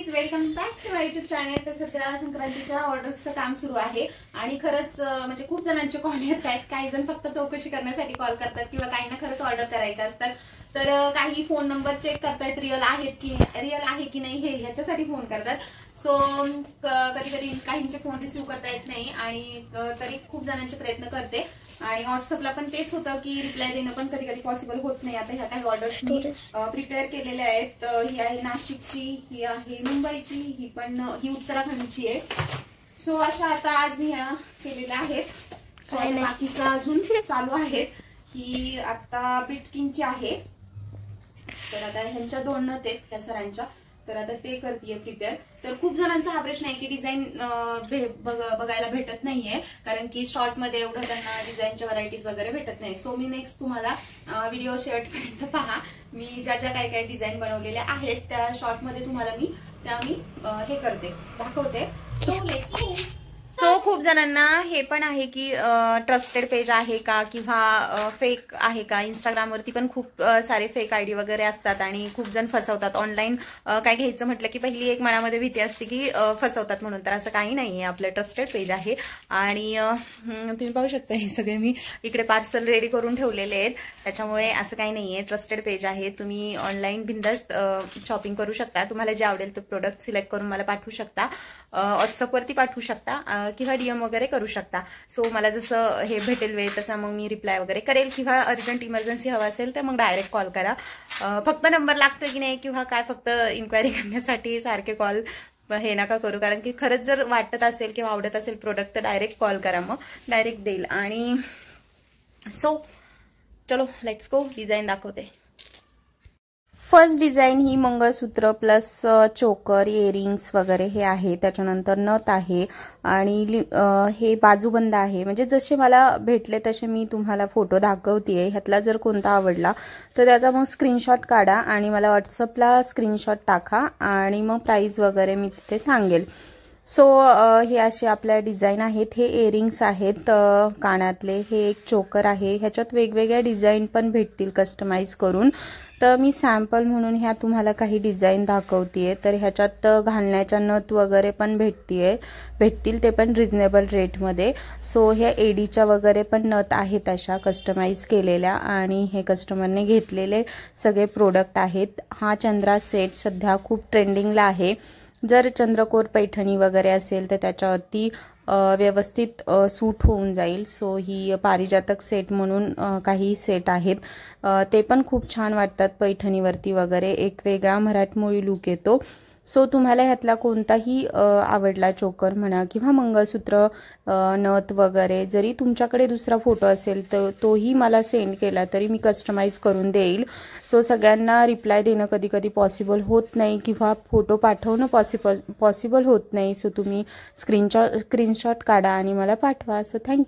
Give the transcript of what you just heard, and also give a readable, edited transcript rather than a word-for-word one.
Guys, welcome back to my YouTube channel. तर सध्या संक्रांतीच्या ऑर्डर्सचं काम सुरू आहे आणि खरंच म्हणजे खूप जणांचे कॉल येत आहेत। काही जण फक्त चौकशी करण्यासाठी कॉल करतात किंवा काहींना खरंच ऑर्डर करायच्या असतात। तर काही फोन नंबर चेक करतायत रिअल आहे की नाही हे याच्यासाठी फोन करतात। सो कधी कधी काहींचे फोन रिसीव्ह करता येत नाही आणि तरी खूप जणांचे प्रयत्न करते आणि व्हॉट्सअपला पण तेच होतं की रिप्लाय देणं पण कधी कधी पॉसिबल होत नाही। आता ह्या काही ऑर्डर्स मी प्रिपेअर केलेल्या आहेत। ही आहे नाशिकची, ही आहे मुंबईची, ही उत्तराखंडची आहे। सो अशा आता आज मी ह्या केलेल्या आहेत। सो आता बाकीच्या अजून चालू आहेत। ही आता बिटकिनची आहे, तर आता ह्यांच्या दोन नथ आहेत त्या सरांच्या, तर आता ते करतेय प्रिपेअर। तर खूप जणांचा हा प्रश्न आहे की डिझाईन बघायला भेटत नाहीये, कारण की शॉर्ट मध्ये एवढं त्यांना डिझाईनच्या व्हरायटीज वगैरे भेटत नाही। सो मी नेक्स्ट तुम्हाला व्हिडिओ शेवटपर्यंत पहा। मी ज्या काय डिझाईन बनवलेल्या आहेत त्या शॉर्ट मध्ये तुम्हाला मी हे करते, दाखवते। So let's go. सो खूप जणांना हे पण आहे की ट्रस्टेड पेज आहे का किंवा फेक आहे का। इंस्टाग्रामवरती पण खूप सारे फेक आयडी वगैरे असतात आणि खूप जण फसवतात। ऑनलाईन काय घ्यायचं म्हटलं की पहिली एक मनामध्ये भीती असते की फसवतात म्हणून, तर असं काही नाहीये, आपलं ट्रस्टेड पेज आहे। आणि तुम्ही पाहू शकता हे सगळे मी इकडे पार्सल रेडी करून ठेवलेले आहेत, त्याच्यामुळे असं काही नाहीये, ट्रस्टेड पेज आहे। तुम्ही ऑनलाईन बिंदास्त शॉपिंग करू शकता। तुम्हाला जे आवडेल तो प्रोडक्ट सिलेक्ट करून मला पाठवू शकता, व्हॉट्सअपवरती पाठवू शकता किंवा डीएम वगैरे करू शकता। सो मला जसं हे भेटेल वेळ तसा मग मी रिप्लाय वगैरे करेल, किंवा अर्जंट इमर्जन्सी हवा असेल तर मग डायरेक्ट कॉल करा। फक्त नंबर लागतो की नाही किंवा काय फक्त इन्क्वायरी करण्यासाठी सारखे कॉल हे नका करू, कारण की खरंच जर वाटत असेल किंवा आवडत असेल प्रोडक्ट तर डायरेक्ट कॉल करा, मग डायरेक्ट देईल। आणि सो चलो लेट्स गो, डिझाईन दाखवते। फर्स्ट डिझाईन ही मंगळसूत्र प्लस चोकर, इयरिंग्स वगैरे हे आहे। त्याच्यानंतर नथ आहे आणि हे बाजूबंद आहे। म्हणजे जसे मला भेटले तसे मी तुम्हाला फोटो दाखवतेय। ह्यातला जर कोणता आवडला तर त्याचा मग स्क्रीनशॉट काढा आणि मला व्हॉट्सअपला स्क्रीनशॉट टाका आणि मग प्राइस वगैरे मी तिथे सांगेल। सो हे असे आपल्या डिझाईन आहेत। हे इयरिंग्स आहेत कानातले, हे एक चोकर आहे। ह्याच्यात वेगवेगळ्या डिझाईन पण भेटतील कस्टमाइज करून, तर मी सॅम्पल म्हणून ह्या तुम्हाला काही डिझाईन दाखवतेय। तर ह्याच्यात घालण्याच्या नथ वगैरे पण भेटतील, ते पण रिझनेबल रेटमध्ये। सो ह्या एडीच्या वगैरे पण नथ आहेत अशा कस्टमाइज केलेल्या, आणि हे कस्टमरने घेतलेले सगळे प्रोडक्ट आहेत। हा चंद्रा सेट सध्या खूप ट्रेंडिंगला आहे। जर चंद्रकोर पैठणी वगैरे असेल तर त्याच्यावरती व्यवस्थित सूट होऊन जाईल। सो ही पारिजातक सेट म्हणून काही सेट आहेत, ते पण खूप छान वाटतात पैठणीवरती वगैरे, एक वेगळा मराठमोळी लुक येतो। सो तुम्हाला ह्यातला कोणताही आवडला, चोकर म्हणा किंवा मंगळसूत्र, नथ वगैरे, जरी तुमच्याकडे दुसरा फोटो असेल तर तोही मला सेंड केला तरी मी कस्टमाइज करून देईल। सो सगळ्यांना रिप्लाय देणं कधी कधी पॉसिबल होत नाही किंवा फोटो पाठवणं पॉसिबल होत नाही। सो तुम्ही स्क्रीनशॉट काढा आणि मला पाठवा। So thank you.